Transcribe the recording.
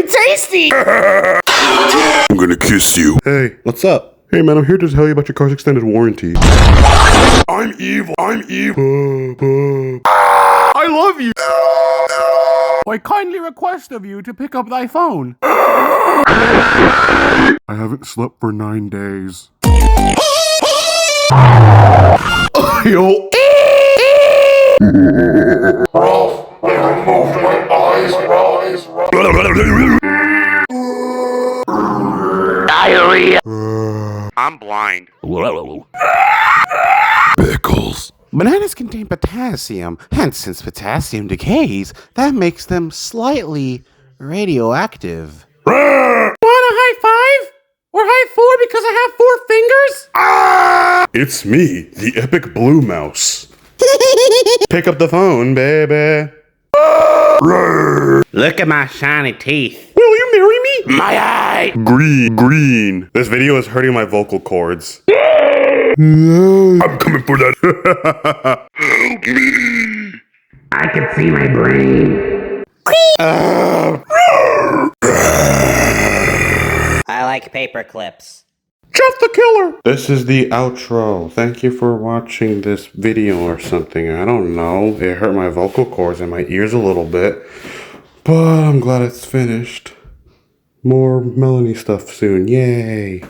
Tasty! I'm gonna kiss you. Hey, what's up? Hey man, I'm here to tell you about your car's extended warranty. I'm evil. I'm evil. I love you. I kindly request of you to pick up thy phone. I haven't slept for 9 days. Yo. Ralph, they removed my eyes, Diarrhea. I'm blind. Pickles. Bananas contain potassium, hence since potassium decays, that makes them slightly radioactive. Want a high five? Or high four because I have 4 fingers? It's me, the epic blue mouse. Pick up the phone, baby. Look at my shiny teeth. Will you marry me? My eye. Green. This video is hurting my vocal cords. I'm coming for that. Help me. I can see my brain. I like paper clips. Jeff the Killer! This is the outro. Thank you for watching this video or something. I don't know. It hurt my vocal cords and my ears a little bit. But I'm glad it's finished. More Melanie stuff soon. Yay.